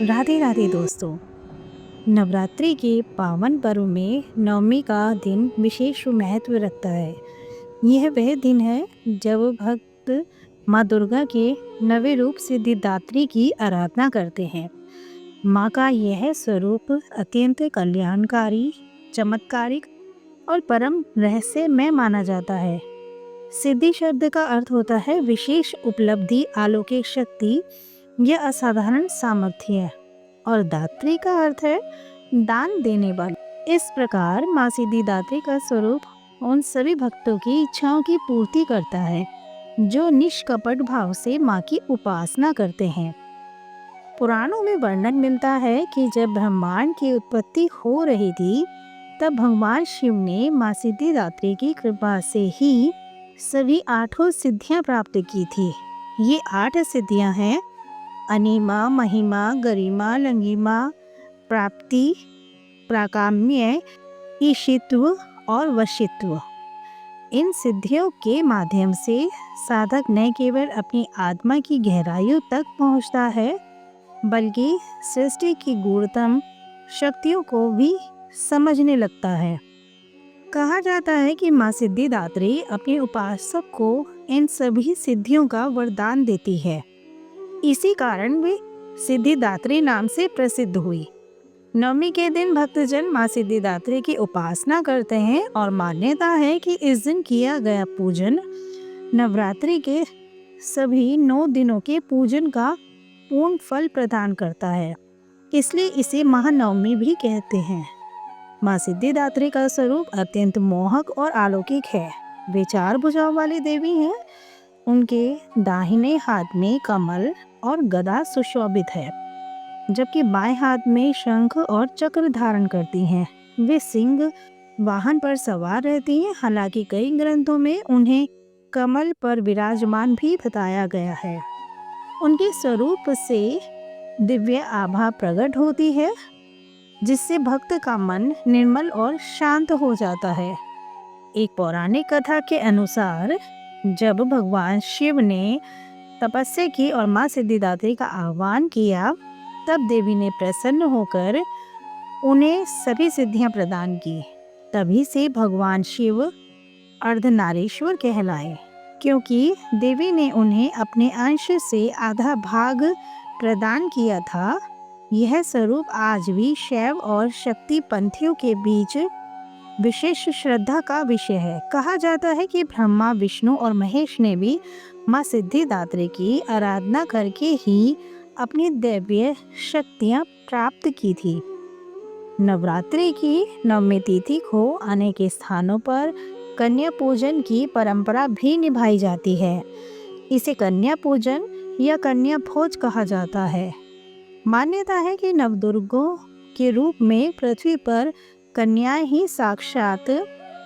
राधे राधे दोस्तों। नवरात्रि के पावन पर्व में नवमी का दिन विशेष महत्व रखता है। यह वह दिन है जब भक्त माँ दुर्गा के नवे रूप सिद्धिदात्री की आराधना करते हैं। माँ का यह स्वरूप अत्यंत कल्याणकारी, चमत्कारिक और परम रहस्यमय माना जाता है। सिद्धि शब्द का अर्थ होता है विशेष उपलब्धि, अलौकिक शक्ति या असाधारण सामर्थ्य, और दात्री का अर्थ है दान देने वाली। इस प्रकार माँ सिद्धिदात्री का स्वरूप उन सभी भक्तों की इच्छाओं की पूर्ति करता है जो निष्कपट भाव से माँ की उपासना करते हैं। पुराणों में वर्णन मिलता है कि जब ब्रह्मांड की उत्पत्ति हो रही थी तब भगवान शिव ने माँ सिद्धिदात्री की कृपा से ही सभी 8 सिद्धियां प्राप्त की थी। ये 8 सिद्धियां हैं अनिमा, महिमा, गरिमा, लंगिमा, प्राप्ति, प्राकाम्य, ईशित्व और वशित्व। इन सिद्धियों के माध्यम से साधक न केवल अपनी आत्मा की गहराइयों तक पहुंचता है बल्कि सृष्टि की गूढ़तम शक्तियों को भी समझने लगता है। कहा जाता है कि माँ सिद्धिदात्री अपने उपासक को इन सभी सिद्धियों का वरदान देती है। इसी कारण वे सिद्धिदात्री नाम से प्रसिद्ध हुई। नवमी के दिन भक्तजन माँ सिद्धिदात्री की उपासना करते हैं और मान्यता है कि इस दिन किया गया पूजन नवरात्रि के सभी 9 दिनों के पूजन का पूर्ण फल प्रदान करता है। इसलिए इसे महानवमी भी कहते हैं। माँ सिद्धिदात्री का स्वरूप अत्यंत मोहक और अलौकिक है। वे 4 भुजाओं वाली देवी हैं। उनके दाहिने हाथ में कमल और गदा सुशोभित है, जबकि बाएं हाथ में शंख और चक्र धारण करती हैं। वे सिंह वाहन पर सवार रहती हैं। हालांकि कई ग्रंथों में उन्हें कमल पर विराजमान भी बताया गया है। उनके स्वरूप से दिव्य आभा प्रकट होती है जिससे भक्त का मन निर्मल और शांत हो जाता है। एक पौराणिक कथा के अनुसार जब भगवान शिव ने तपस्या की और माँ सिद्धिदात्री का आह्वान किया तब देवी ने प्रसन्न होकर उन्हें सभी सिद्धियां प्रदान की। तभी से भगवान शिव अर्धनारीश्वर कहलाए, क्योंकि देवी ने उन्हें अपने अंश से आधा भाग प्रदान किया था। यह स्वरूप आज भी शैव और शक्ति पंथियों के बीच विशेष श्रद्धा का विषय है। कहा जाता है कि ब्रह्मा, विष्णु और महेश ने भी माँ सिद्धिदात्री की आराधना करके ही अपनी दिव्य शक्तियाँ प्राप्त की थी। नवरात्रि की नवमी तिथि को अनेक स्थानों पर कन्या पूजन की परंपरा भी निभाई जाती है। इसे कन्या पूजन या कन्या भोज कहा जाता है। मान्यता है कि नवदुर्गों के रूप में पृथ्वी पर कन्याएं ही साक्षात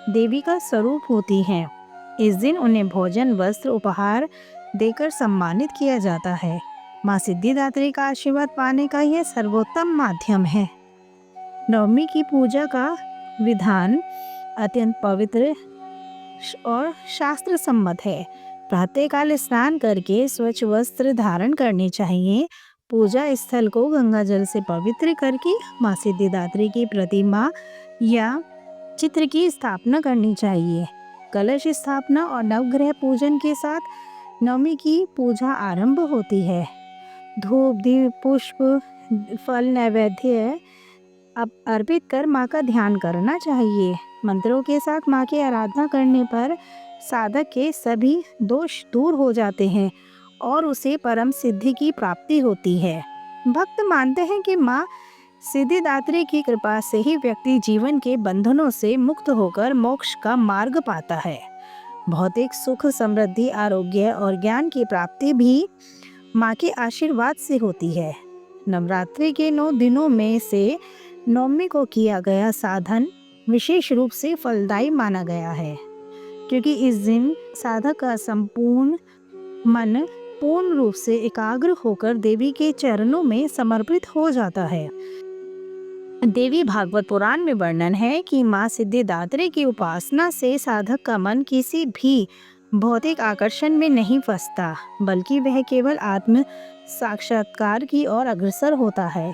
देवी का स्वरूप होती हैं। इस दिन उन्हें भोजन, वस्त्र, उपहार देकर सम्मानित किया जाता है। माँ सिद्धिदात्री का आशीर्वाद पाने का यह सर्वोत्तम माध्यम है। नवमी की पूजा का विधान अत्यंत पवित्र और शास्त्र सम्मत है। प्रातःकाल स्नान करके स्वच्छ वस्त्र धारण करने चाहिए। पूजा स्थल को गंगा जल से पवित्र करके माँ सिद्धिदात्री की प्रतिमा या चित्र की स्थापना करनी चाहिए। कलश स्थापना और नवग्रह पूजन के साथ नवमी की पूजा आरंभ होती है। धूप, दीप, पुष्प, फल, नैवेद्य अर्पित कर माँ का ध्यान करना चाहिए। मंत्रों के साथ माँ की आराधना करने पर साधक के सभी दोष दूर हो जाते हैं और उसे परम सिद्धि की प्राप्ति होती है। भक्त मानते हैं कि माँ सिद्धिदात्री की कृपा से ही व्यक्ति जीवन के बंधनों से मुक्त होकर मोक्ष का मार्ग पाता है। भौतिक सुख, समृद्धि, आरोग्य और ज्ञान की प्राप्ति भी माँ के आशीर्वाद से होती है। नवरात्रि के 9 दिनों में से नवमी को किया गया साधन विशेष रूप से फलदायी माना गया है, क्योंकि इस दिन साधक का संपूर्ण मन पूर्ण रूप से एकाग्र होकर देवी के चरणों में समर्पित हो जाता है। देवी भागवत पुराण में वर्णन है कि माँ सिद्धिदात्री की उपासना से साधक का मन किसी भी भौतिक आकर्षण में नहीं फंसता, बल्कि वह केवल आत्म साक्षात्कार की ओर अग्रसर होता है।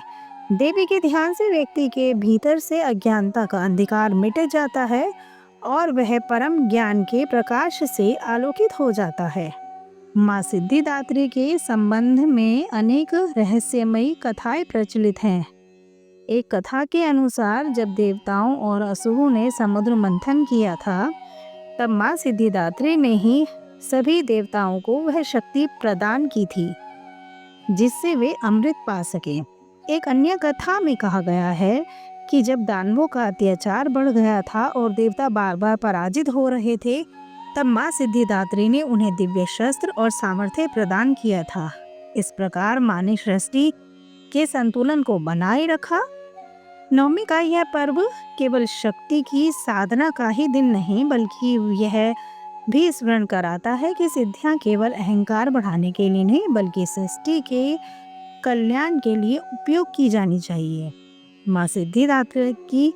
देवी के ध्यान से व्यक्ति के भीतर से अज्ञानता का अंधकार मिट जाता है और वह परम ज्ञान के प्रकाश से आलोकित हो जाता है। माँ सिद्धिदात्री के संबंध में अनेक रहस्यमयी कथाएं प्रचलित हैं। एक कथा के अनुसार जब देवताओं और असुरों ने समुद्र मंथन किया था, तब माँ सिद्धिदात्री ने ही सभी देवताओं को वह शक्ति प्रदान की थी जिससे वे अमृत पा सके। एक अन्य कथा में कहा गया है कि जब दानवों का अत्याचार बढ़ गया था और देवता बार बार पराजित हो रहे थे, तब माँ सिद्धिदात्री ने उन्हें दिव्य शस्त्र और सामर्थ्य प्रदान किया था। इस प्रकार माँ ने सृष्टि के संतुलन को बनाए रखा। नवमी का यह पर्व केवल शक्ति की साधना का ही दिन नहीं, बल्कि यह भी स्मरण कराता है कि सिद्धियां केवल अहंकार बढ़ाने के लिए नहीं, बल्कि सृष्टि के कल्याण के लिए उपयोग की जानी चाहिए। माँ सिद्धिदात्री की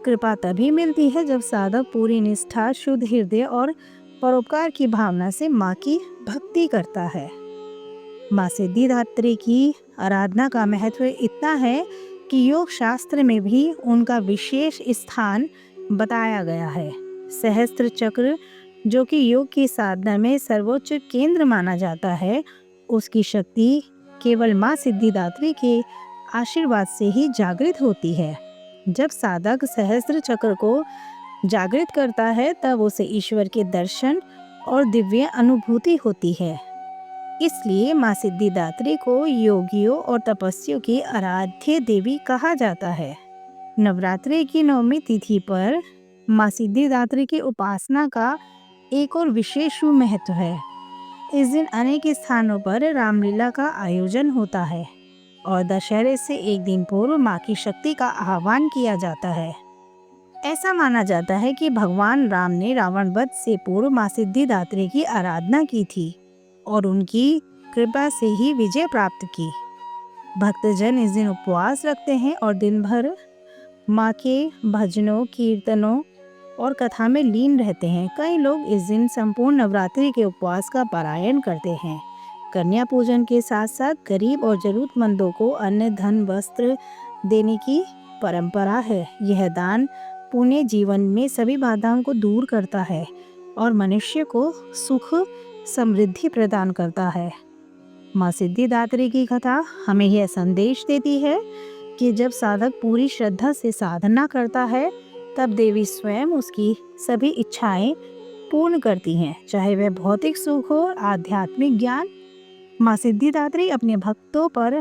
कृपा तभी मिलती है जब साधक पूरी निष्ठा, शुद्ध हृदय और परोपकार की भावना से माँ की भक्ति करता है। माँ सिद्धिदात्री की आराधना का महत्व इतना है कि योग शास्त्र में भी उनका विशेष स्थान बताया गया है। सहस्त्र चक्र, जो कि योग की साधना में सर्वोच्च केंद्र माना जाता है, उसकी शक्ति केवल माँ सिद्धिदात्री के आशीर्वाद से ही जागृत होती है। जब साधक सहस्त्र चक्र को जागृत करता है, तब उसे ईश्वर के दर्शन और दिव्य अनुभूति होती है। इसलिए माँ सिद्धिदात्री को योगियों और तपस्वियों की आराध्य देवी कहा जाता है। नवरात्रि की नवमी तिथि पर माँ सिद्धिदात्री की उपासना का एक और विशेष महत्व है। इस दिन अनेक स्थानों पर रामलीला का आयोजन होता है और दशहरे से एक दिन पूर्व माँ की शक्ति का आह्वान किया जाता है। ऐसा माना जाता है कि भगवान राम ने रावण वध से पूर्व माँ सिद्धिदात्री की आराधना की थी और उनकी कृपा से ही विजय प्राप्त की। भक्तजन इस दिन उपवास रखते हैं और दिन भर माँ के भजनों, कीर्तनों और कथा में लीन रहते हैं। कई लोग इस दिन संपूर्ण नवरात्रि के उपवास का पारायण करते हैं। कन्या पूजन के साथ साथ गरीब और जरूरतमंदों को अन्न, धन, वस्त्र देने की परंपरा है। यह दान पुण्य जीवन में सभी बाधाओं को दूर करता है और मनुष्य को सुख समृद्धि प्रदान करता है। माँ सिद्धिदात्री की कथा हमें यह संदेश देती है कि जब साधक पूरी श्रद्धा से साधना करता है, तब देवी स्वयं उसकी सभी इच्छाएं पूर्ण करती हैं, चाहे वह भौतिक सुख हो, आध्यात्मिक ज्ञान। माँ सिद्धिदात्री अपने भक्तों पर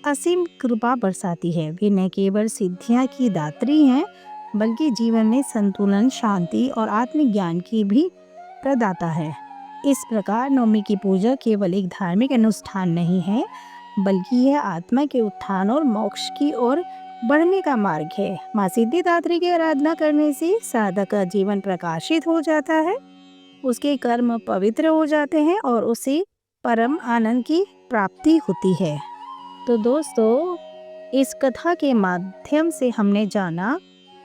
असीम कृपा बरसाती है। वे न केवल सिद्धियां की दात्री हैं, बल्कि जीवन में संतुलन, शांति और आत्मज्ञान की भी प्रदाता है। इस प्रकार नवमी की पूजा केवल एक धार्मिक अनुष्ठान नहीं है, बल्कि यह आत्मा के उत्थान और मोक्ष की ओर बढ़ने का मार्ग है। माँ सिद्धिदात्री की आराधना करने से साधक का जीवन प्रकाशित हो जाता है, उसके कर्म पवित्र हो जाते हैं और उसे परम आनंद की प्राप्ति होती है। तो दोस्तों, इस कथा के माध्यम से हमने जाना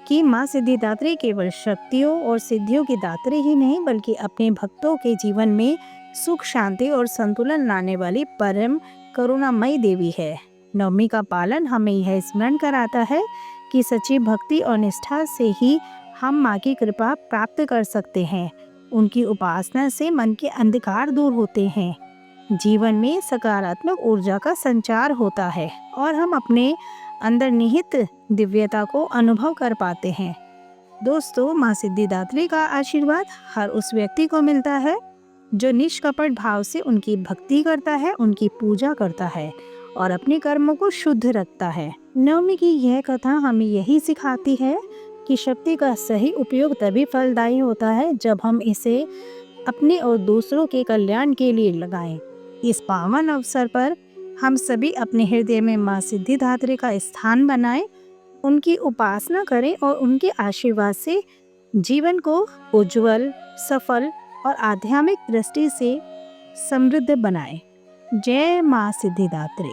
कि माँ सिद्धिदात्री केवल शक्तियों और सिद्धियों की दात्री ही नहीं, बल्कि अपने भक्तों के जीवन में सुख, शांति और संतुलन लाने वाली परम करुणामयी देवी है। नवमी का पालन हमें यह स्मरण कराता है कि सच्ची भक्ति और निष्ठा से ही हम माँ की कृपा प्राप्त कर सकते हैं। उनकी उपासना से मन के अंधकार दूर होते हैं, जीवन में सकारात्मक ऊर्जा का संचार होता है और हम अपने अंदर निहित दिव्यता को अनुभव कर पाते हैं। दोस्तों, माँ सिद्धिदात्री का आशीर्वाद हर उस व्यक्ति को मिलता है जो निष्कपट भाव से उनकी भक्ति करता है, उनकी पूजा करता है और अपने कर्मों को शुद्ध रखता है। नवमी की यह कथा हमें यही सिखाती है कि शक्ति का सही उपयोग तभी फलदायी होता है जब हम इसे अपने और दूसरों के कल्याण के लिए लगाएं। इस पावन अवसर पर हम सभी अपने हृदय में माँ सिद्धिदात्री का स्थान बनाएं, उनकी उपासना करें और उनके आशीर्वाद से जीवन को उज्जवल, सफल और आध्यात्मिक दृष्टि से समृद्ध बनाएं। जय माँ सिद्धिदात्री।